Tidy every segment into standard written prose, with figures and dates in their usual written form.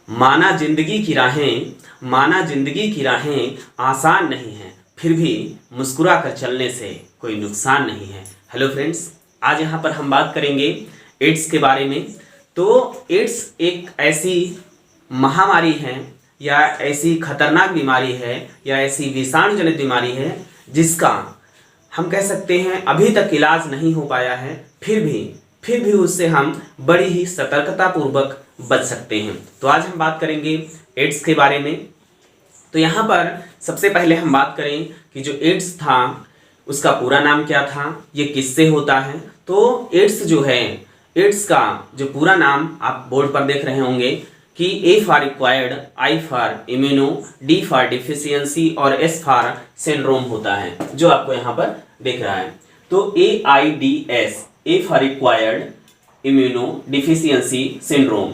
माना जिंदगी की राहें आसान नहीं हैं, फिर भी मुस्कुरा कर चलने से कोई नुकसान नहीं है। हेलो फ्रेंड्स, आज यहाँ पर हम बात करेंगे एड्स के बारे में। तो एड्स एक ऐसी महामारी है या ऐसी खतरनाक बीमारी है या ऐसी विषाणु जनित बीमारी है जिसका हम कह सकते हैं अभी तक इलाज नहीं हो पाया है, फिर भी उससे हम बड़ी ही सतर्कता पूर्वक बच सकते हैं। तो आज हम बात करेंगे एड्स के बारे में। तो यहाँ पर सबसे पहले हम बात करें कि जो एड्स था उसका पूरा नाम क्या था, ये किससे होता है। तो एड्स जो है, एड्स का जो पूरा नाम आप बोर्ड पर देख रहे होंगे कि A for acquired, I for immuno, D for deficiency और एस फॉर सिंड्रोम होता है, जो आपको यहाँ पर दिख रहा है। तो AIDS, A for acquired immuno deficiency syndrome,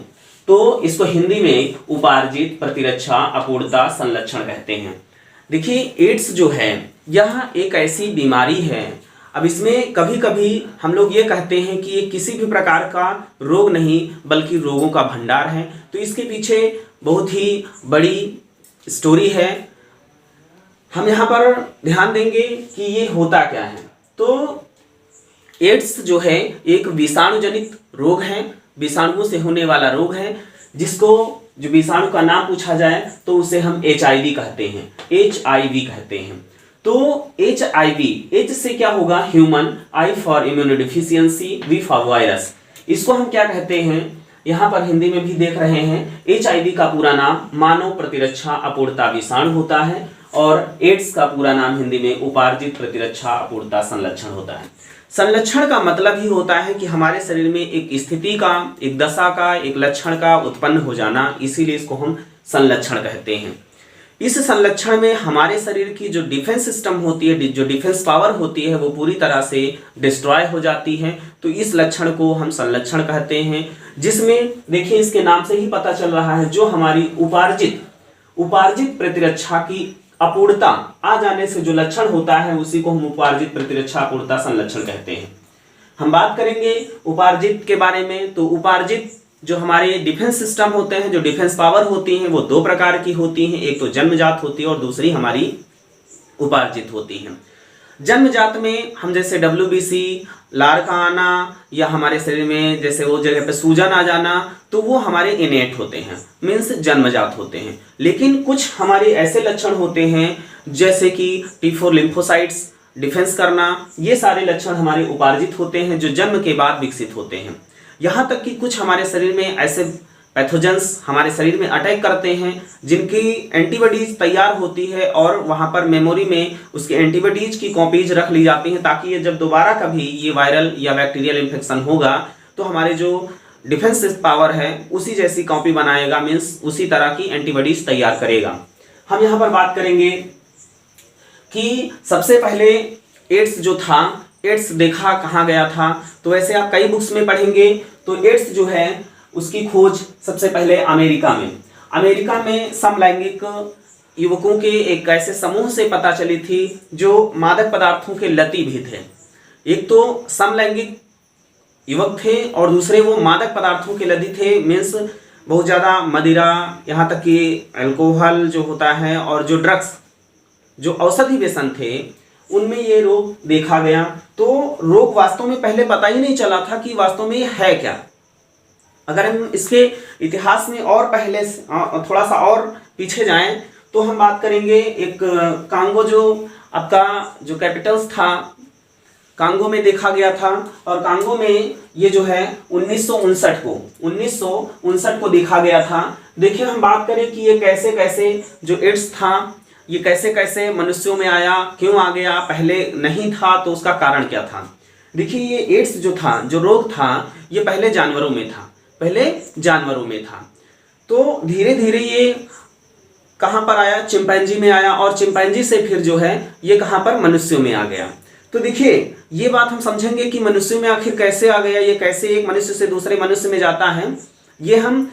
तो इसको हिंदी में उपार्जित प्रतिरक्षा अपूर्णता संलक्षण कहते हैं। देखिए, एड्स जो है यह एक ऐसी बीमारी है, अब इसमें कभी कभी हम लोग ये कहते हैं कि ये किसी भी प्रकार का रोग नहीं बल्कि रोगों का भंडार है। तो इसके पीछे बहुत ही बड़ी स्टोरी है। हम यहाँ पर ध्यान देंगे कि ये होता क्या है। तो एड्स जो है एक विषाणु जनित रोग है, विषाणुओं से होने वाला रोग है, जिसको जो विषाणु का नाम पूछा जाए तो उसे हम HIV कहते हैं, HIV कहते हैं। तो HIV, H से क्या होगा human, I for immunodeficiency, V for virus. इसको हम क्या कहते हैं, यहाँ पर हिंदी में भी देख रहे हैं। HIV का पूरा नाम मानव प्रतिरक्षा अपूर्णता विषाणु होता है और एड्स का पूरा नाम हिंदी में उपार्जित प्रतिरक्षा अपूर्णता संलक्षण होता है। संलक्षण का मतलब ही होता है कि हमारे शरीर में एक स्थिति का, एक दशा का, एक लक्षण का उत्पन्न हो जाना, इसीलिए इसको हम संलक्षण कहते हैं। इस संलक्षण में हमारे शरीर की जो डिफेंस सिस्टम होती है, जो डिफेंस पावर होती है, वो पूरी तरह से डिस्ट्रॉय हो जाती है। तो इस लक्षण को हम संलक्षण कहते हैं, जिसमें देखिए इसके नाम से ही पता चल रहा है, जो हमारी उपार्जित प्रतिरक्षा की अपूर्णता आ जाने से जो लक्षण होता है उसी को हम उपार्जित प्रतिरक्षा अपूर्णता संलक्षण कहते हैं। हम बात करेंगे उपार्जित के बारे में। तो उपार्जित जो हमारे डिफेंस सिस्टम होते हैं, जो डिफेंस पावर होती हैं, वो दो प्रकार की होती हैं, एक तो जन्मजात होती है और दूसरी हमारी उपार्जित होती है। जन्मजात में हम जैसे WBC, लार का आना या हमारे शरीर में जैसे वो जगह पे सूजन आ जाना, तो वो हमारे इनेट होते हैं, मीन्स जन्मजात होते हैं। लेकिन कुछ हमारे ऐसे लक्षण होते हैं जैसे कि T4 लिम्फोसाइट्स डिफेंस करना, ये सारे लक्षण हमारे उपार्जित होते हैं जो जन्म के बाद विकसित होते हैं। यहाँ तक कि कुछ हमारे शरीर में ऐसे पैथोजेंस हमारे शरीर में अटैक करते हैं जिनकी एंटीबॉडीज तैयार होती है और वहाँ पर मेमोरी में उसके एंटीबॉडीज की कॉपीज रख ली जाती हैं, ताकि ये जब दोबारा कभी ये वायरल या बैक्टीरियल इन्फेक्शन होगा तो हमारे जो डिफेंस पावर है उसी जैसी कॉपी बनाएगा, मीन्स उसी तरह की एंटीबॉडीज तैयार करेगा। हम यहाँ पर बात करेंगे कि सबसे पहले एड्स जो था, एड्स देखा कहाँ गया था। तो वैसे आप कई बुक्स में पढ़ेंगे तो एड्स जो है उसकी खोज सबसे पहले अमेरिका में समलैंगिक युवकों के एक ऐसे समूह से पता चली थी जो मादक पदार्थों के लती भी थे। एक तो समलैंगिक युवक थे और दूसरे वो मादक पदार्थों के लती थे, मीन्स बहुत ज़्यादा मदिरा, यहाँ तक कि अल्कोहल जो होता है और जो ड्रग्स, जो औषधि व्यसन थे, उनमें ये रोग देखा गया। तो रोग वास्तव में पहले पता ही नहीं चला था कि वास्तव में ये है क्या। अगर हम इसके इतिहास में और पहले थोड़ा सा और पीछे जाएं तो हम बात करेंगे एक कांगो, जो आपका जो कैपिटल्स था, कांगो में देखा गया था। और कांगो में ये जो है 1959 को देखा गया था। देखिए, हम बात करें कि ये कैसे कैसे जो एड्स था ये कैसे कैसे मनुष्यों में आया, क्यों आ गया, पहले नहीं था तो उसका कारण क्या था। देखिए, ये एड्स जो था, जो रोग था, ये पहले जानवरों में था। तो धीरे धीरे ये कहाँ पर आया, चिंपैंजी में आया और चिंपैंजी से फिर जो है ये कहाँ पर मनुष्यों में आ गया। तो देखिए, ये बात हम समझेंगे कि मनुष्यों में आखिर कैसे आ गया, ये कैसे एक मनुष्य से दूसरे मनुष्य में जाता है। ये हम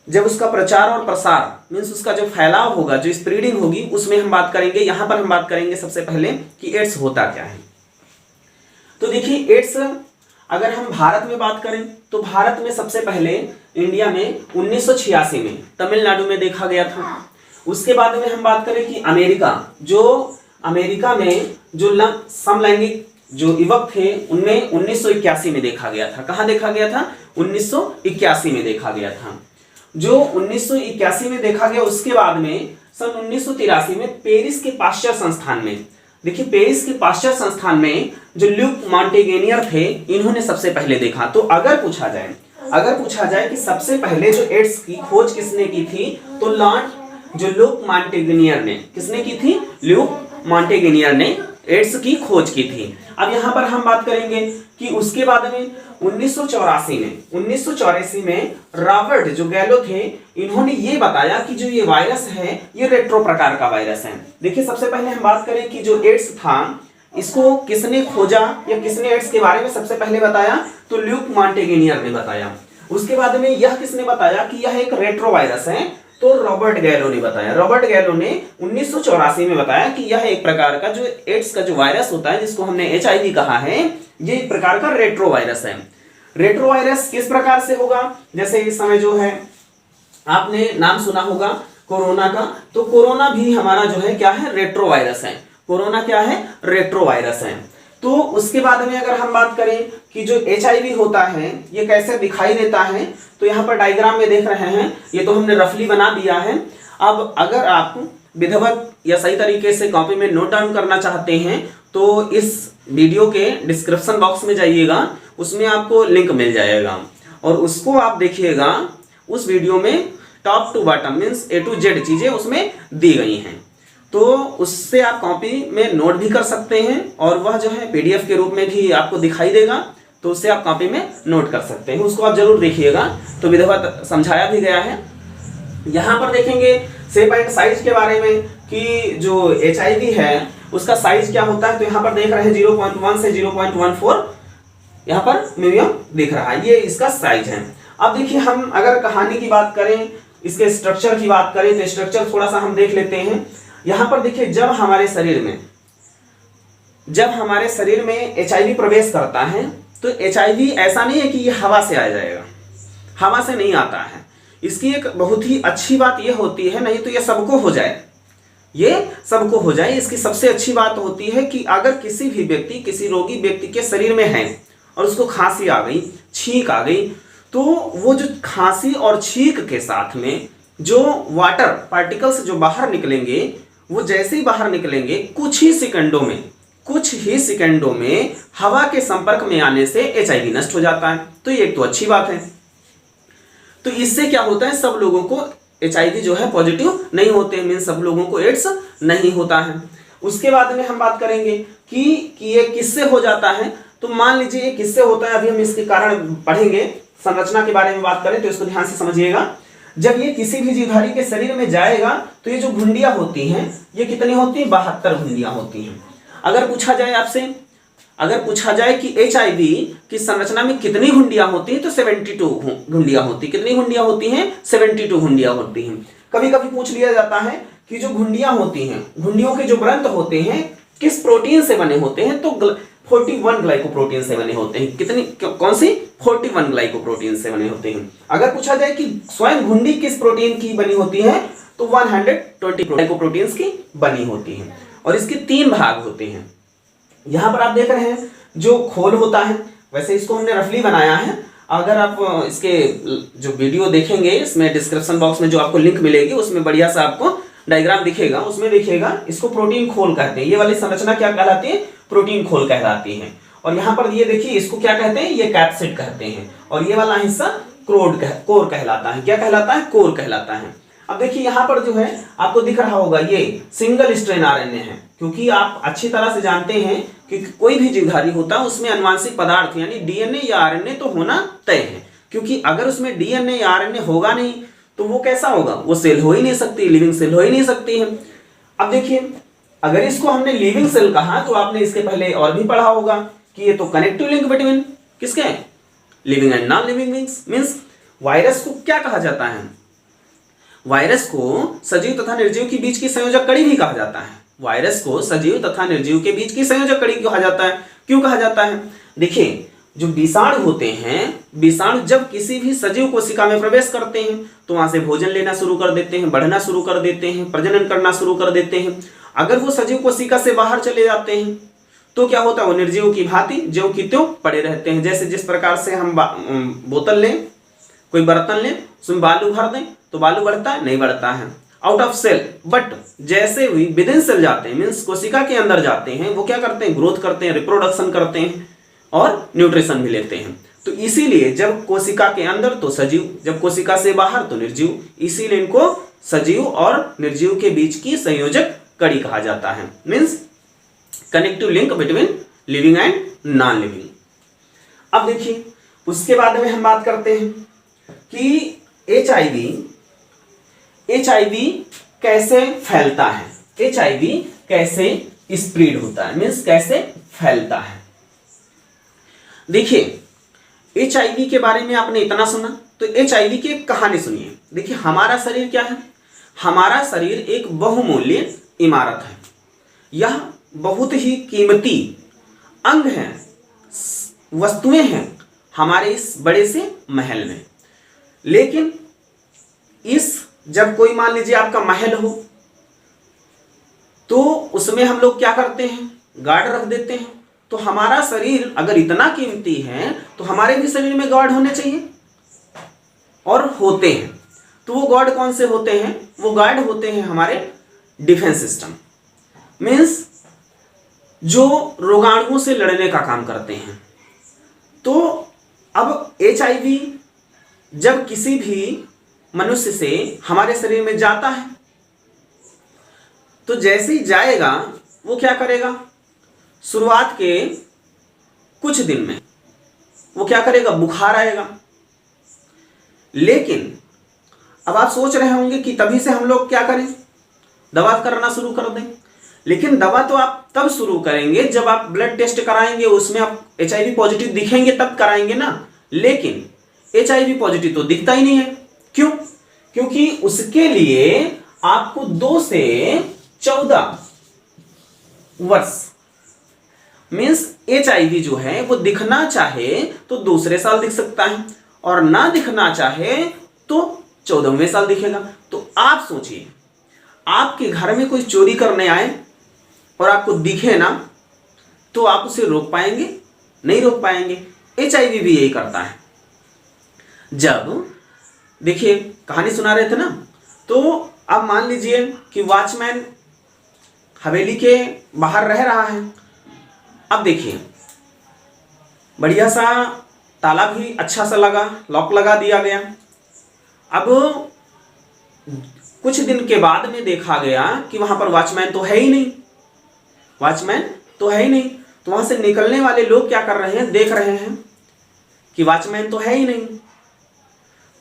जब उसका प्रचार और प्रसार, मीन्स उसका जो फैलाव होगा, जो स्प्रेडिंग होगी, उसमें हम बात करेंगे। यहाँ पर हम बात करेंगे सबसे पहले कि एड्स होता क्या है। तो देखिए, एड्स अगर हम भारत में बात करें तो भारत में सबसे पहले इंडिया में 1986 में तमिलनाडु में देखा गया था। उसके बाद में हम बात करें कि अमेरिका में जो समलैंगिक जो युवक थे उनमें 1981 में देखा गया था। कहाँ देखा गया था? 1981 में देखा गया था। जो 1981 में देखा गया, उसके बाद में सन 1983 में पेरिस के पाश्चर संस्थान में, देखिए पेरिस के पाश्चर संस्थान में जो ल्यूक मॉन्टेगेनियर थे, इन्होंने सबसे पहले देखा। तो अगर पूछा जाए कि सबसे पहले जो एड्स की खोज किसने की थी, तो ल्यूक मॉन्टेगेनियर ने, किसने की थी? ल्यूक मॉन्टेगेनियर ने एड्स की खोज की थी। अब यहाँ पर हम बात करेंगे कि उसके बाद में 1984 में रॉबर्ट जो गैलो थे, इन्होंने ये बताया कि जो ये वायरस है ये रेट्रो प्रकार का वायरस है। देखिए सबसे पहले हम बात करें कि जो एड्स था इसको किसने खोजा या किसने एड्स के बारे में सबसे पहले बताया, तो ल्यूक मॉन्टेगेनियर ने बताया। उसके बाद में यह किसने बताया कि यह एक रेट्रो वायरस है, तो रॉबर्ट गैलो ने बताया। रॉबर्ट गैलो ने 1984 में बताया कि यह एक प्रकार का जो एड्स का जो वायरस होता है, जिसको हमने HIV कहा है, ये एक प्रकार का रेट्रो वायरस है। रेट्रो वायरस किस प्रकार से होगा? जैसे इस समय जो है आपने नाम सुना होगा कोरोना का, तो कोरोना भी हमारा जो है क्या है? रेट्रो वायरस है। कोरोना क्या है? रेट्रो वायरस है। तो उसके बाद में अगर हम बात करें कि जो HIV होता है ये कैसे दिखाई देता है, तो यहाँ पर डायग्राम में देख रहे हैं, ये तो हमने रफली बना दिया है। अब अगर आप विधिवत या सही तरीके से कॉपी में नोट डाउन करना चाहते हैं तो इस वीडियो के डिस्क्रिप्शन बॉक्स में जाइएगा, उसमें आपको लिंक मिल जाएगा और उसको आप देखिएगा। उस वीडियो में top to bottom means A to Z चीजें उसमें दी गई हैं, तो उससे आप कॉपी में नोट भी कर सकते हैं और वह जो है PDF के रूप में भी आपको दिखाई देगा, तो उससे आप कॉपी में नोट कर सकते हैं। उसको आप जरूर देखिएगा, तो विधिवत समझाया भी गया है। यहाँ पर देखेंगे शेप एंड साइज के बारे में कि जो HIV है उसका साइज क्या होता है, तो यहाँ पर देख रहे हैं 0.1 से 0.14 यहाँ पर मिलियन दिख रहा है, ये इसका साइज है। अब देखिए हम अगर कहानी की बात करें, इसके स्ट्रक्चर की बात करें, तो स्ट्रक्चर थोड़ा सा हम देख लेते हैं। यहाँ पर देखिए जब हमारे शरीर में HIV प्रवेश करता है, तो HIV ऐसा नहीं है कि ये हवा से आ जाएगा, हवा से नहीं आता है। इसकी एक बहुत ही अच्छी बात यह होती है, नहीं तो ये सबको हो जाए, इसकी सबसे अच्छी बात होती है कि अगर किसी भी व्यक्ति, किसी रोगी व्यक्ति के शरीर में है और उसको खांसी आ गई, छींक आ गई, तो वो जो खांसी और छींक के साथ में जो वाटर पार्टिकल्स जो बाहर निकलेंगे, वो जैसे ही बाहर निकलेंगे कुछ ही सेकंडों में हवा के संपर्क में आने से HIV नष्ट हो जाता है। तो ये एक तो अच्छी बात है। तो इससे क्या होता है, सब लोगों को HIV जो है पॉजिटिव नहीं होते हैं, मीन्स सब लोगों को एड्स नहीं होता है। उसके बाद में हम बात करेंगे कि ये किससे हो जाता है। तो मान लीजिए ये किससे होता है, अभी हम इसके कारण पढ़ेंगे। संरचना के बारे में बात करें तो इसको ध्यान से समझिएगा। जब ये किसी भी जीवधारी के शरीर में जाएगा तो ये जो घुंडियां होती हैं, ये कितनी होती हैं? 72 घुंडियां होती हैं। अगर पूछा जाए कि HIV की संरचना में कितनी घुंडियां होती हैं, तो 72 घुंडियां होती। कितनी घुंडियां होती हैं? 72 घुंडियां होती हैं। कभी कभी पूछ लिया जाता है कि जो घुंडियां होती हैं, घुंडियों के जो व्रंत होते हैं किस प्रोटीन से बने होते हैं, तो 41 ग्लाइकोप्रोटीन से बने होते हैं। कितनी, कौन सी? 41 ग्लाइकोप्रोटीन से बने होते हैं। अगर पूछा जाए कि स्वयं घुंडी किस प्रोटीन की बनी होती है, तो 120 ग्लाइकोप्रोटीन्स की बनी होती है और इसके 3 भाग होते हैं। यहाँ पर आप देख रहे हैं जो खोल होता है, वैसे इसको हमने रफली बनाया है। अगर आप इसके जो वीडियो देखेंगे, इसमें डिस्क्रिप्शन बॉक्स में जो आपको लिंक मिलेगी, उसमें बढ़िया सा आपको डायग्राम दिखेगा, उसमें देखिएगा इसको प्रोटीन खोल कहते हैं। ये वाली संरचना क्या कहलाती है? प्रोटीन खोल कहलाती है। और यहाँ पर ये देखिए इसको क्या कहते हैं? ये कैप्सिड कहते हैं। और ये वाला हिस्सा कोर कहलाता है। क्या कहलाता है? कोर कहलाता है। अब देखिए यहाँ पर जो है आपको दिख रहा होगा ये सिंगल स्ट्रैंड RNA है, क्योंकि आप अच्छी तरह से जानते हैं कि कोई भी जीवधारी होता है उसमें अनुवांशिक पदार्थ यानी DNA या RNA तो होना तय है, क्योंकि अगर उसमें DNA या RNA होगा नहीं तो वो कैसा होगा? वो सेल हो ही नहीं सकती, लिविंग सेल हो ही नहीं सकती है। अब देखिए अगर इसको हमने लिविंग सेल कहा तो आपने इसके पहले और भी पढ़ा होगा कि ये तो कनेक्टिव लिंक बिटवीन किसके? Living and non living things. Means virus को क्या कहा जाता है? वायरस को सजीव तथा निर्जीव के बीच की संयोजक कड़ी भी कहा जाता है। वायरस को सजीव तथा निर्जीव के बीच की संयोजक कड़ी कहा जाता है। क्यों कहा जाता है? देखिए जो विषाणु होते हैं, विषाणु जब किसी भी सजीव कोशिका में प्रवेश करते हैं तो वहां से भोजन लेना शुरू कर देते हैं, बढ़ना शुरू कर देते हैं, प्रजनन करना शुरू कर देते हैं। अगर वो सजीव कोशिका से बाहर चले जाते हैं तो क्या होता है, वो निर्जीव की भांति ज्यों की त्यों पड़े रहते हैं। जैसे जिस प्रकार से हम बोतल लें, कोई बर्तन लें, उसमें बालू भर दें तो बालू बढ़ता है, नहीं बढ़ता है, आउट ऑफ सेल। बट जैसे ही विद इन सेल जाते हैं, मीन्स कोशिका के अंदर जाते हैं, वो क्या करते हैं, ग्रोथ करते हैं, रिप्रोडक्शन करते हैं और न्यूट्रिशन भी लेते हैं। तो इसीलिए जब कोशिका के अंदर तो सजीव, जब कोशिका से बाहर तो निर्जीव, इसीलिए इनको सजीव और निर्जीव के बीच की संयोजक कड़ी कहा जाता है, means connective link between living and non living. अब देखिए उसके बाद में हम बात करते हैं कि HIV कैसे फैलता है, HIV कैसे स्प्रेड होता है, मीन्स कैसे फैलता है। देखिए HIV के बारे में आपने इतना सुना, तो HIV की एक कहानी सुनिए। देखिए हमारा शरीर क्या है, हमारा शरीर एक बहुमूल्य इमारत है। यह बहुत ही कीमती अंग हैं, वस्तुएं हैं हमारे इस बड़े से महल में। लेकिन इस जब कोई मान लीजिए आपका महल हो तो उसमें हम लोग क्या करते हैं, गार्ड रख देते हैं। तो हमारा शरीर अगर इतना कीमती है तो हमारे भी शरीर में गार्ड होने चाहिए, और होते हैं। तो वो गार्ड कौन से होते हैं, वो गार्ड होते हैं हमारे डिफेंस सिस्टम, मीन्स जो रोगाणुओं से लड़ने का काम करते हैं। तो अब HIV जब किसी भी मनुष्य से हमारे शरीर में जाता है तो जैसे ही जाएगा वो क्या करेगा, शुरुआत के कुछ दिन में वो क्या करेगा, बुखार आएगा। लेकिन अब आप सोच रहे होंगे कि तभी से हम लोग क्या करें, दवा करना शुरू कर दें। लेकिन दवा तो आप तब शुरू करेंगे जब आप ब्लड टेस्ट कराएंगे, उसमें आप HIV पॉजिटिव दिखेंगे तब कराएंगे ना। लेकिन HIV पॉजिटिव तो दिखता ही नहीं है। क्यों? क्योंकि उसके लिए आपको 2 से 14 वर्ष, मीन्स HIV जो है वो दिखना चाहे तो दूसरे साल दिख सकता है और ना दिखना चाहे तो 14वें साल दिखेगा। तो आप सोचिए, आपके घर में कोई चोरी करने आए और आपको दिखे ना, तो आप उसे रोक पाएंगे? नहीं रोक पाएंगे। HIV भी यही करता है। जब देखिए कहानी सुना रहे थे ना, तो अब मान लीजिए कि वॉचमैन हवेली के बाहर रह रहा है। अब देखिए बढ़िया सा ताला भी अच्छा सा लगा, लॉक लगा दिया गया। अब कुछ दिन के बाद में देखा गया कि वहां पर वॉचमैन तो है ही नहीं, वॉचमैन तो है ही नहीं। तो वहां से निकलने वाले लोग क्या कर रहे हैं, देख रहे हैं कि वॉचमैन तो है ही नहीं।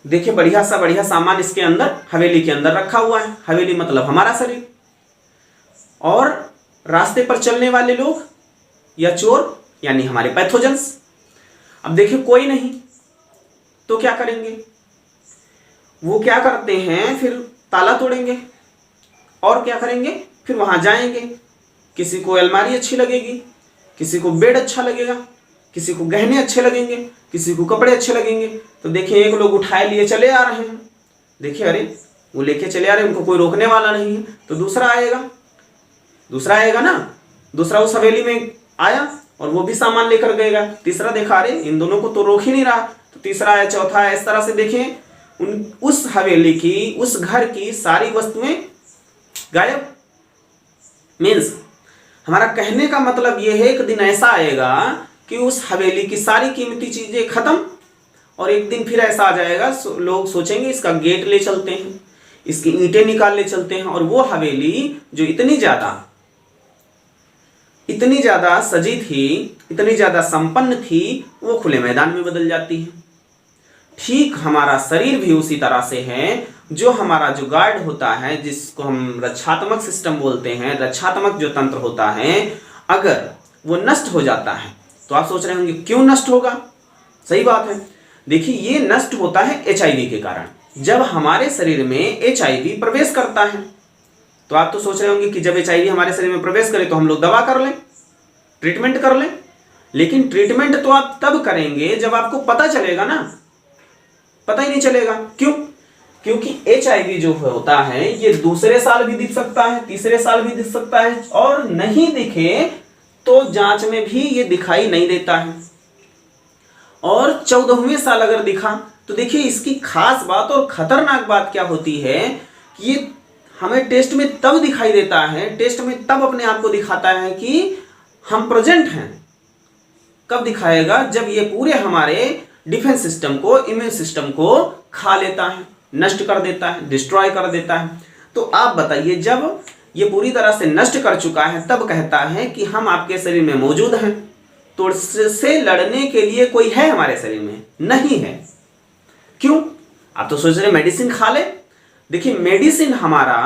देखिए बढ़िया सामान इसके अंदर, हवेली के अंदर रखा हुआ है। हवेली मतलब हमारा शरीर। और रास्ते पर चलने वाले लोग या चोर यानी हमारे पैथोजेंस। अब देखिए कोई नहीं तो क्या करेंगे, वो क्या करते हैं, फिर ताला तोड़ेंगे और क्या करेंगे, फिर वहां जाएंगे। किसी को अलमारी अच्छी लगेगी, किसी को बेड अच्छा लगेगा, किसी को गहने अच्छे लगेंगे, किसी को कपड़े अच्छे लगेंगे। तो देखिए एक लोग उठाए लिए चले आ रहे हैं, देखिए अरे वो लेके चले आ रहे हैं, उनको कोई रोकने वाला नहीं है। तो दूसरा आएगा ना, दूसरा उस हवेली में आया और वो भी सामान लेकर गएगा। तीसरा देखा अरे इन दोनों को तो रोक ही नहीं रहा, तो तीसरा आया, चौथा आया। इस तरह से देखिए उस हवेली की, उस घर की सारी वस्तुएं गायब। मीन्स हमारा कहने का मतलब यह है, एक दिन ऐसा आएगा कि उस हवेली की सारी कीमती चीजें खत्म, और एक दिन फिर ऐसा आ जाएगा लोग सोचेंगे इसका गेट ले चलते हैं, इसकी ईंटें निकाल ले चलते हैं, और वो हवेली जो इतनी ज्यादा सजी थी, इतनी ज्यादा संपन्न थी, वो खुले मैदान में बदल जाती है। ठीक हमारा शरीर भी उसी तरह से है। जो हमारा जो गार्ड होता है, जिसको हम रक्षात्मक सिस्टम बोलते हैं, रक्षात्मक जो तंत्र होता है, अगर वो नष्ट हो जाता है तो आप सोच रहे होंगे क्यों नष्ट होगा। सही बात है। देखिए ये नष्ट होता है HIV के कारण। जब हमारे शरीर में HIV प्रवेश करता है तो आप तो सोच रहे होंगे कि जब HIV हमारे शरीर में प्रवेश करे तो हम लोग दवा कर लें, ट्रीटमेंट कर लें। लेकिन ट्रीटमेंट तो आप तब करेंगे जब आपको पता चलेगा ना, पता ही नहीं चलेगा। क्यों? क्योंकि HIV जो होता है ये दूसरे साल भी दिख सकता है, तीसरे साल भी दिख सकता है, और नहीं दिखे तो जांच में भी ये दिखाई नहीं देता है, और 14वें साल अगर दिखा तो देखिए इसकी खास बात और खतरनाक बात क्या होती है कि ये हमें टेस्ट में तब दिखाई देता है, टेस्ट में तब अपने आप को दिखाता है कि हम प्रेजेंट हैं। कब दिखाएगा? जब ये पूरे हमारे डिफेंस सिस्टम को, इम्यून सिस्टम को खा लेता है, नष्ट कर देता है, डिस्ट्रॉय कर देता है। तो आप बताइए, जब ये पूरी तरह से नष्ट कर चुका है तब कहता है कि हम आपके शरीर में मौजूद हैं। तो इससे लड़ने के लिए कोई है हमारे शरीर में? नहीं है। क्यों? आप तो सोच रहे मेडिसिन खा ले। देखिए मेडिसिन हमारा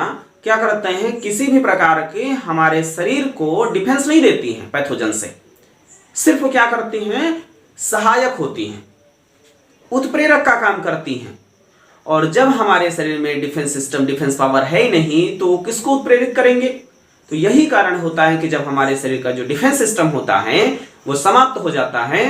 क्या करते हैं, किसी भी प्रकार के हमारे शरीर को डिफेंस नहीं देती हैं पैथोजन से, सिर्फ वो क्या करती हैं, सहायक होती हैं, उत्प्रेरक का काम करती हैं। और जब हमारे शरीर में डिफेंस सिस्टम, डिफेंस पावर है ही नहीं तो किसको उत्प्रेरित करेंगे? तो यही कारण होता है कि जब हमारे शरीर का जो डिफेंस सिस्टम होता है वो समाप्त हो जाता है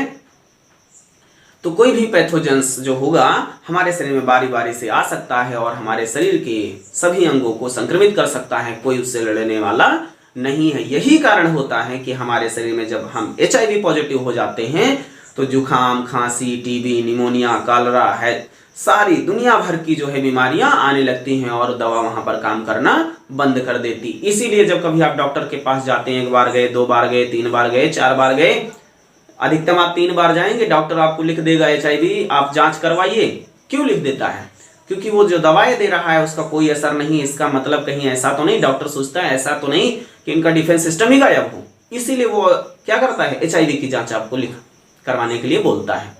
तो कोई भी पैथोजेंस जो होगा हमारे शरीर में बारी बारी से आ सकता है और हमारे शरीर के सभी अंगों को संक्रमित कर सकता है, कोई उससे लड़ने वाला नहीं है। यही कारण होता है कि हमारे शरीर में जब हम HIV पॉजिटिव हो जाते हैं तो जुखाम, खांसी, टीबी, निमोनिया, कॉलरा है, सारी दुनिया भर की जो है बीमारियां आने लगती हैं और दवा वहां पर काम करना बंद कर देती। इसीलिए जब कभी आप डॉक्टर के पास जाते हैं, 1 बार गए, 2 बार गए, 3 बार गए, 4 बार गए, अधिकतम आप 3 बार जाएंगे, डॉक्टर आपको लिख देगा HIV, आप जांच करवाइए। क्यों लिख देता है? क्योंकि वो जो दवाएं दे रहा है उसका कोई असर नहीं। इसका मतलब कहीं ऐसा तो नहीं, डॉक्टर सोचता है ऐसा तो नहीं कि इनका डिफेंस सिस्टम ही गायब हो, इसीलिए वो क्या करता है, HIV की जांच आपको लिख करवाने के लिए बोलता है।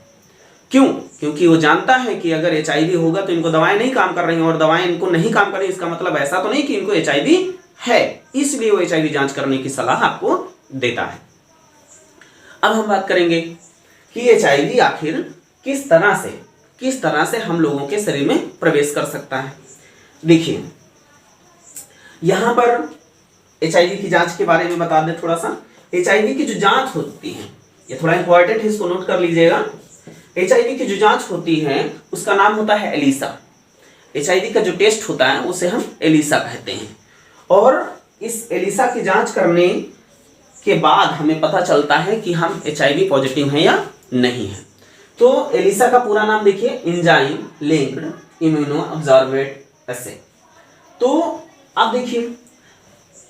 क्यों? क्योंकि वो जानता है कि अगर HIV होगा तो इनको दवाएं नहीं काम कर रही हैं, और दवाएं इनको नहीं काम कर रही, इसका मतलब ऐसा तो नहीं कि इनको HIV है, इसलिए वो HIV जांच करने की सलाह आपको देता है। अब हम बात करेंगे कि HIV आखिर किस तरह से हम लोगों के शरीर में प्रवेश कर सकता है। देखिए यहां पर HIV की जांच के बारे में बता दें थोड़ा सा। HIV की जो जांच होती है ये थोड़ा इंपॉर्टेंट है, इसको नोट कर लीजिएगा। HIV की जो जांच होती है उसका नाम होता है एलिसा। HIV का जो टेस्ट होता है उसे हम एलिसा कहते हैं, और इस एलिसा की जांच करने के बाद हमें पता चलता है कि हम HIV पॉजिटिव हैं या नहीं है। तो एलिसा का पूरा नाम देखिए, एंजाइम लिंक्ड इम्यूनो ऑब्जर्वेट एसे। तो आप देखिए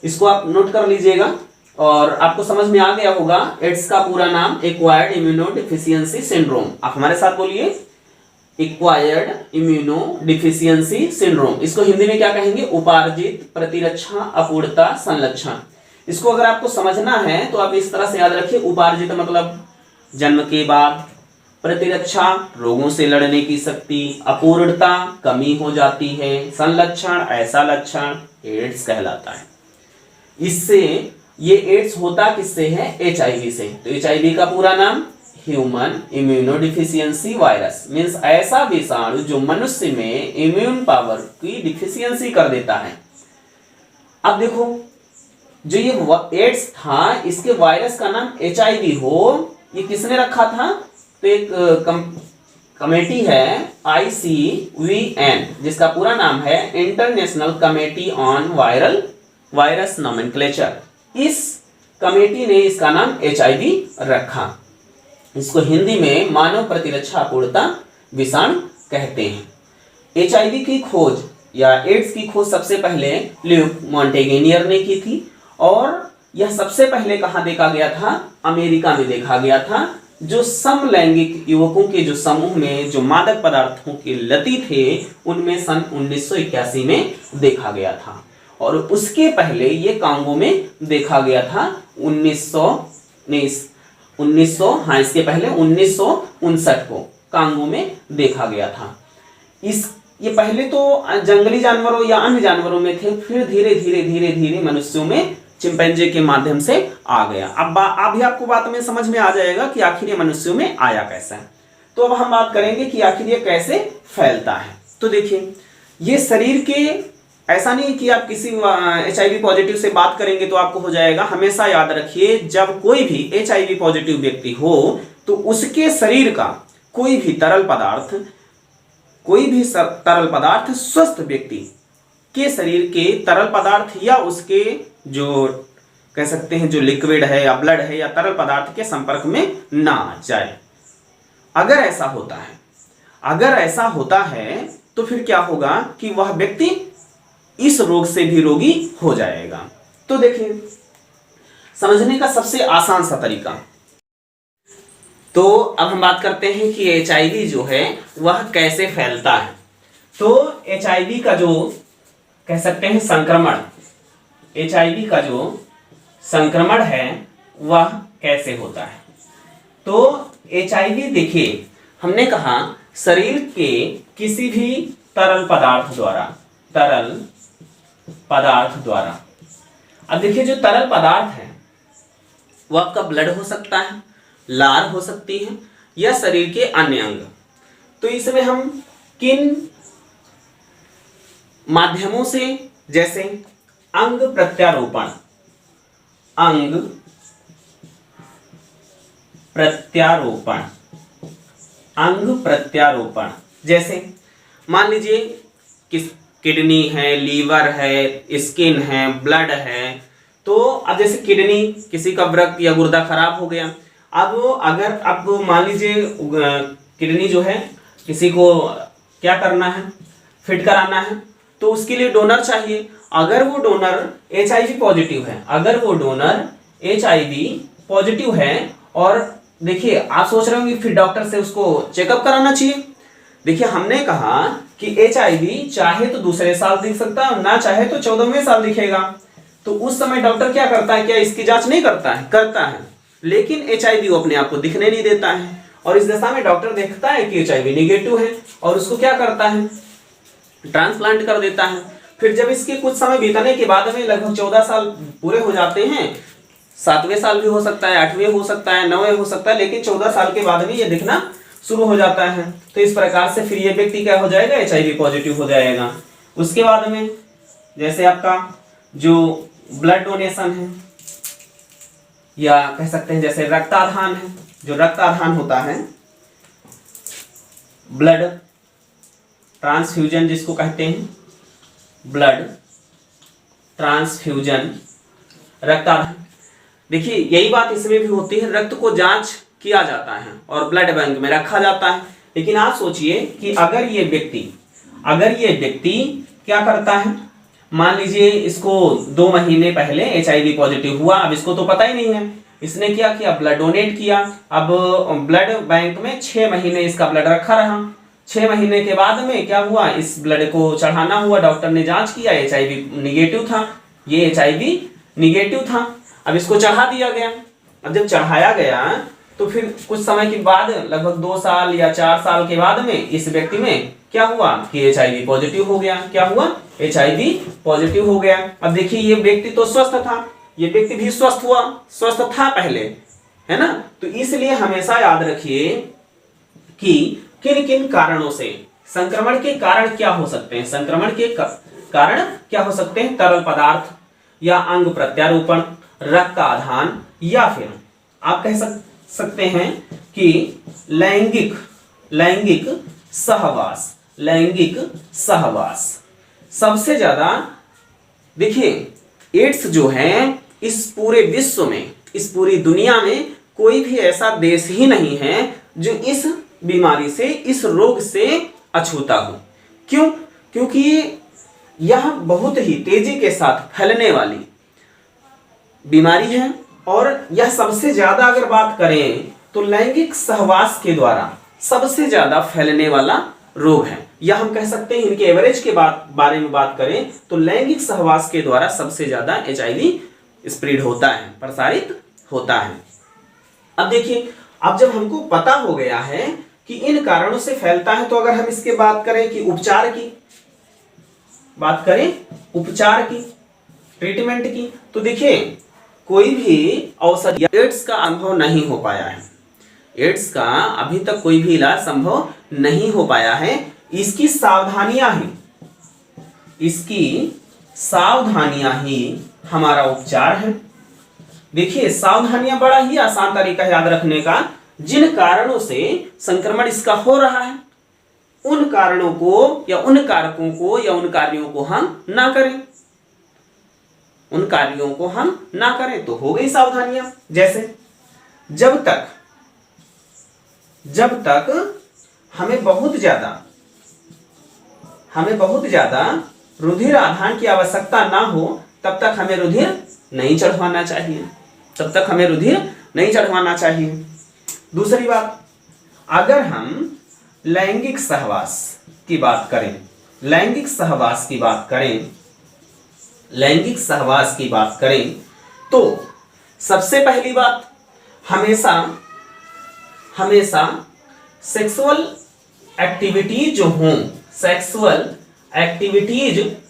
इसको आप नोट कर लीजिएगा और आपको समझ में आ गया होगा। एड्स का पूरा नाम एक्वायर्ड इम्यूनो डिफिशियंसी सिंड्रोम। आप हमारे साथ बोलिए, एक्वायर्ड इम्यूनो डिफिशियंसी सिंड्रोम। इसको हिंदी में क्या कहेंगे, उपार्जित प्रतिरक्षा अपूर्णता संलक्षण। इसको अगर आपको समझना है तो आप इस तरह से याद रखिए, उपार्जित मतलब जन्म के बाद, प्रतिरक्षा रोगों से लड़ने की शक्ति, अपूर्णता कमी हो जाती है, संलक्षण ऐसा लक्षण एड्स कहलाता है। इससे ये एड्स होता किससे है, HIV से। तो HIV का पूरा नाम ह्यूमन इम्यूनोडिफिशियंसी वायरस, मीन्स ऐसा विषाणु जो मनुष्य में इम्यून पावर की डिफिशियंसी कर देता है। अब देखो जो ये एड्स था इसके वायरस का नाम HIV हो, ये किसने रखा था? तो एक कमेटी है ICVN जिसका पूरा नाम है international committee on virus nomenclature. इस कमेटी ने इसका नाम HIV रखा। इसको हिंदी में मानव प्रतिरक्षा अपूर्णता विषाणु कहते हैं। HIV की खोज या एड्स की खोज सबसे पहले ल्यूक मॉन्टेगेनियर ने की थी, और यह सबसे पहले कहाँ देखा गया था, अमेरिका में देखा गया था। जो समलैंगिक युवकों के जो समूह में जो मादक पदार्थों के लती थे उनमें सन 1981 में देखा गया था, और उसके पहले ये कांगो में देखा गया था इसके पहले 1959 को कांगो में देखा गया था। ये पहले तो जंगली जानवरों या अन्य जानवरों में थे, फिर धीरे धीरे मनुष्यों में चिंपैंजी के माध्यम से आ गया। अब अभी आपको बात में समझ में आ जाएगा कि आखिर ये मनुष्यों में आया कैसा है। तो अब हम बात करेंगे कि आखिर ये कैसे फैलता है। तो देखिए ये शरीर के ऐसा नहीं कि आप किसी HIV पॉजिटिव से बात करेंगे तो आपको हो जाएगा। हमेशा याद रखिए, जब कोई भी HIV पॉजिटिव व्यक्ति हो तो उसके शरीर का कोई भी तरल पदार्थ स्वस्थ व्यक्ति के शरीर के तरल पदार्थ या उसके जो कह सकते हैं जो लिक्विड है या ब्लड है या तरल पदार्थ के संपर्क में ना जाए। अगर ऐसा होता है तो फिर क्या होगा कि वह व्यक्ति इस रोग से भी रोगी हो जाएगा। तो देखिए, समझने का सबसे आसान सा तरीका। तो अब हम बात करते हैं कि HIV जो है वह कैसे फैलता है। तो HIV का जो कह सकते हैं संक्रमण, HIV का जो संक्रमण है वह कैसे होता है। तो HIV देखिए, हमने कहा शरीर के किसी भी तरल पदार्थ द्वारा। अब देखिए, जो तरल पदार्थ है वह आपका ब्लड हो सकता है, लार हो सकती है या शरीर के अन्य अंग। तो इसमें हम किन माध्यमों से, जैसे अंग प्रत्यारोपण, जैसे मान लीजिए किस किडनी है, लीवर है, स्किन है, ब्लड है। तो अब जैसे किडनी, किसी का वृक्क या गुर्दा खराब हो गया, अब मान लीजिए किडनी जो है किसी को क्या करना है, फिट कराना है, तो उसके लिए डोनर चाहिए। अगर वो डोनर HIV पॉजिटिव है और देखिए आप सोच रहे होंगे फिर डॉक्टर से उसको चेकअप कराना चाहिए। देखिए, हमने कहा कि HIV चाहे तो दूसरे साल दिख सकता है, ना चाहे तो 14वें साल दिखेगा। तो उस समय डॉक्टर क्या करता है, क्या इसकी जांच नहीं करता है? करता है, लेकिन HIV वो अपने आप को दिखने नहीं देता है। और इस दशा में डॉक्टर देखता है कि HIV निगेटिव है और उसको क्या करता है, ट्रांसप्लांट कर देता है। फिर जब इसके कुछ समय बीतने के बाद में लगभग 14 साल पूरे हो जाते हैं, 7वें साल भी हो सकता है, 8वें हो सकता है, 9वें हो सकता है, लेकिन 14 साल के बाद में ये दिखना शुरू हो जाता है। तो इस प्रकार से फिर ये व्यक्ति क्या हो जाएगा, HIV पॉजिटिव हो जाएगा। उसके बाद में जैसे आपका जो ब्लड डोनेशन है या कह सकते हैं जैसे रक्ताधान है, जो रक्ताधान होता है, ब्लड ट्रांसफ्यूजन जिसको कहते हैं, ब्लड ट्रांसफ्यूजन, रक्ताधान। देखिए, यही बात इसमें भी होती है, रक्त को जांच किया जाता है और ब्लड बैंक में रखा जाता है। लेकिन आप सोचिए कि अगर ये व्यक्ति क्या करता है, मान लीजिए इसको 2 महीने पहले HIV पॉजिटिव हुआ, अब इसको तो पता ही नहीं है, इसने क्या किया, ब्लड डोनेट किया। अब ब्लड बैंक में 6 महीने इसका ब्लड रखा रहा। 6 महीने के बाद में क्या हुआ, इस ब्लड को चढ़ाना हुआ, डॉक्टर ने जांच किया, HIV निगेटिव था, ये HIV निगेटिव था। अब इसको चढ़ा दिया गया। अब जब चढ़ाया गया तो फिर कुछ समय के बाद, लगभग 2 साल या 4 साल के बाद में इस व्यक्ति में क्या हुआ कि HIV पॉजिटिव हो गया। क्या हुआ, HIV पॉजिटिव हो गया। अब देखिए, ये व्यक्ति तो स्वस्थ था, ये व्यक्ति भी स्वस्थ था पहले, है ना। तो इसलिए हमेशा याद रखिए कि किन किन कारणों से संक्रमण के कारण क्या हो सकते हैं। संक्रमण के कारण क्या हो सकते हैं, तरल पदार्थ या अंग प्रत्यारोपण, रक्ताधान, या फिर आप कह सकते हैं कि लैंगिक सहवास। सबसे ज्यादा देखिए, एड्स जो है इस पूरे विश्व में, इस पूरी दुनिया में कोई भी ऐसा देश ही नहीं है जो इस बीमारी से, इस रोग से अछूता हो। क्यों? क्योंकि यह बहुत ही तेजी के साथ फैलने वाली बीमारी है और यह सबसे ज्यादा अगर बात करें तो लैंगिक सहवास के द्वारा सबसे ज्यादा फैलने वाला रोग है। या हम कह सकते हैं इनके एवरेज के बारे में बात करें तो लैंगिक सहवास के द्वारा सबसे ज्यादा HIV स्प्रेड होता है, प्रसारित होता है। अब देखिए, अब जब हमको पता हो गया है कि इन कारणों से फैलता है, तो अगर हम इसके बात करें कि उपचार की, ट्रीटमेंट की, तो देखिए कोई भी औषधि, एड्स का अनुभव नहीं हो पाया है, एड्स का अभी तक कोई भी इलाज संभव नहीं हो पाया है। इसकी सावधानियां हैं, इसकी सावधानियां ही हमारा उपचार है। देखिए सावधानियां बड़ा ही आसान तरीका है याद रखने का। जिन कारणों से संक्रमण इसका हो रहा है उन कारणों को या उन कारकों को या उन कार्यों को हम ना करें, उन कार्यों को हम ना करें तो हो गई सावधानियां। जैसे जब तक हमें बहुत ज्यादा रुधिर आधान की आवश्यकता ना हो तब तक हमें रुधिर नहीं चढ़वाना चाहिए। दूसरी बात, अगर हम लैंगिक सहवास की बात करें तो सबसे पहली बात, हमेशा सेक्सुअल एक्टिविटीज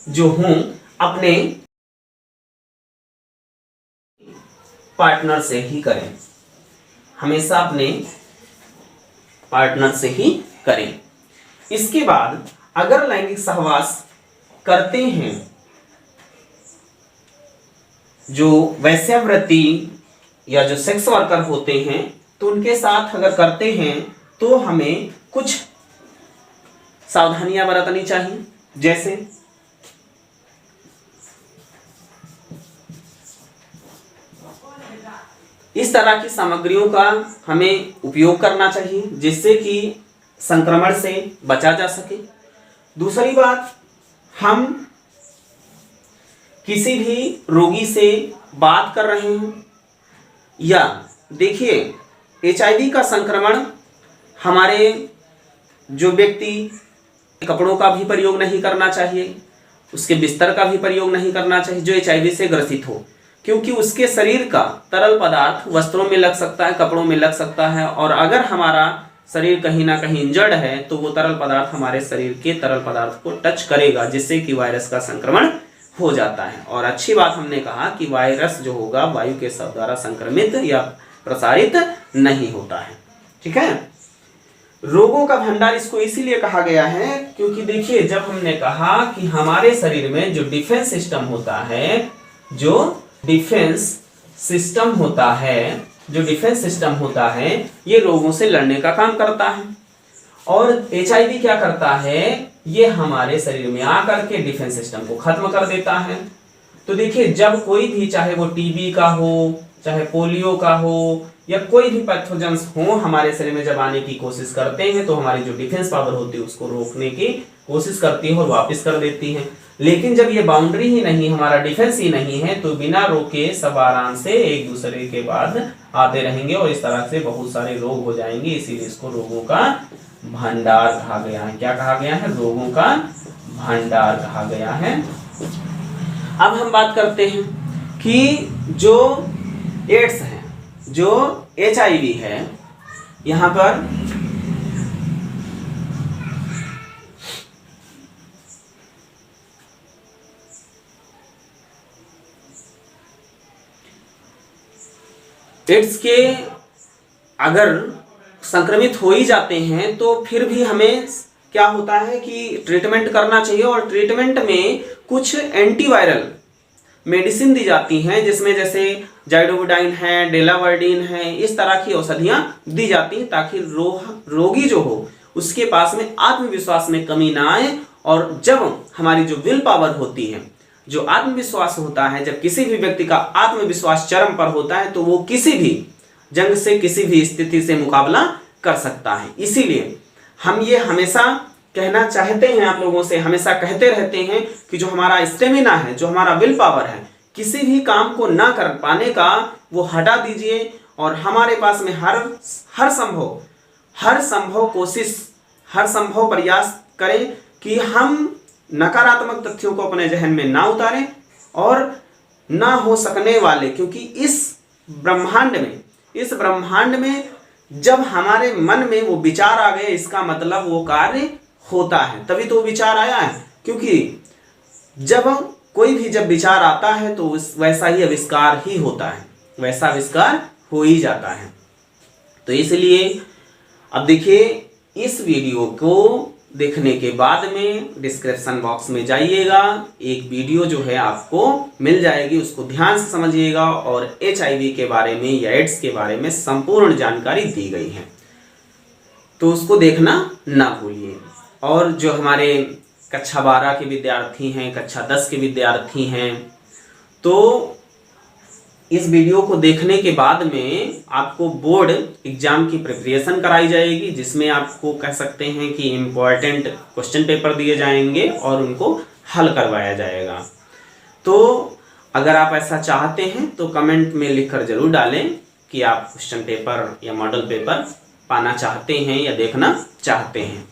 जो हों अपने पार्टनर से ही करें, हमेशा अपने पार्टनर से ही करें। इसके बाद अगर लैंगिक सहवास करते हैं जो वैश्यावृत्ति या जो सेक्स वर्कर होते हैं तो उनके साथ अगर करते हैं तो हमें कुछ सावधानियां बरतनी चाहिए। जैसे इस तरह की सामग्रियों का हमें उपयोग करना चाहिए जिससे कि संक्रमण से बचा जा सके। दूसरी बात, हम किसी भी रोगी से बात कर रहे हैं या देखिए HIV का संक्रमण हमारे जो व्यक्ति कपड़ों का भी प्रयोग नहीं करना चाहिए, उसके बिस्तर का भी प्रयोग नहीं करना चाहिए जो HIV से ग्रसित हो, क्योंकि उसके शरीर का तरल पदार्थ वस्त्रों में लग सकता है, कपड़ों में लग सकता है और अगर हमारा शरीर कहीं ना कहीं इंजर्ड है तो वो तरल पदार्थ हमारे शरीर के तरल पदार्थ को टच करेगा जिससे कि वायरस का संक्रमण हो जाता है। और अच्छी बात हमने कहा कि वायरस जो होगा वायु के द्वारा संक्रमित या प्रसारित नहीं होता है। ठीक है, रोगों का भंडार इसको इसीलिए कहा गया है क्योंकि देखिए जब हमने कहा कि हमारे शरीर में जो डिफेंस सिस्टम होता है ये रोगों से लड़ने का काम करता है और HIV क्या करता है, ये हमारे शरीर में आकर के डिफेंस सिस्टम को खत्म कर देता है। तो देखिए जब कोई भी, चाहे वो TB का हो, चाहे पोलियो का हो या कोई भी पैथोजेंस हो हमारे शरीर में जब आने की कोशिश करते हैं तो हमारी जो डिफेंस पावर होती है उसको रोकने की कोशिश करती है और वापस कर देती है। लेकिन जब ये बाउंड्री ही नहीं, हमारा डिफेंस ही नहीं है तो बिना रोके सब आराम से एक दूसरे के बाद आते रहेंगे और इस तरह से बहुत सारे रोग हो जाएंगे। इसीलिए इसको रोगों का भंडार कहा गया है। क्या कहा गया है? रोगों का भंडार कहा गया है। अब हम बात करते हैं कि जो एड्स है, जो HIV है, यहां पर एड्स के अगर संक्रमित हो ही जाते हैं तो फिर भी हमें क्या होता है कि ट्रीटमेंट करना चाहिए और ट्रीटमेंट में कुछ एंटीवायरल मेडिसिन दी जाती हैं जिसमें जैसे जाइडोविडाइन है, डेलावर्डिन है, इस तरह की औषधियां दी जाती हैं ताकि रोगी जो हो उसके पास में आत्मविश्वास में कमी ना आए। और जब हमारी जो विल पावर होती है, जो आत्मविश्वास होता है, जब किसी भी व्यक्ति का आत्मविश्वास चरम पर होता है तो वो किसी भी जंग से, किसी भी स्थिति से मुकाबला कर सकता है। इसीलिए हम ये हमेशा कहना चाहते हैं, आप लोगों से हमेशा कहते रहते हैं कि जो हमारा स्टेमिना है, जो हमारा विल पावर है, किसी भी काम को ना कर पाने का वो हटा दीजिए और हमारे पास में हर संभव कोशिश, हर संभव प्रयास करें कि हम नकारात्मक तथ्यों को अपने जहन में ना उतारें और ना हो सकने वाले, क्योंकि इस ब्रह्मांड में जब हमारे मन में वो विचार आ गए इसका मतलब वो कार्य होता है, तभी तो विचार आया है। क्योंकि जब कोई भी जब विचार आता है तो वैसा ही आविष्कार ही होता है, वैसा आविष्कार हो ही जाता है। तो इसलिए अब देखिए इस वीडियो को देखने के बाद में डिस्क्रिप्शन बॉक्स में जाइएगा, एक वीडियो जो है आपको मिल जाएगी, उसको ध्यान से समझिएगा और HIV के बारे में या एड्स के बारे में संपूर्ण जानकारी दी गई है, तो उसको देखना ना भूलिए। और जो हमारे कक्षा 12 के विद्यार्थी हैं, कक्षा 10 के विद्यार्थी हैं, तो इस वीडियो को देखने के बाद में आपको बोर्ड एग्जाम की प्रिपरेशन कराई जाएगी, जिसमें आपको कह सकते हैं कि इम्पॉर्टेंट क्वेश्चन पेपर दिए जाएंगे और उनको हल करवाया जाएगा। तो अगर आप ऐसा चाहते हैं तो कमेंट में लिखकर ज़रूर डालें कि आप क्वेश्चन पेपर या मॉडल पेपर पाना चाहते हैं या देखना चाहते हैं।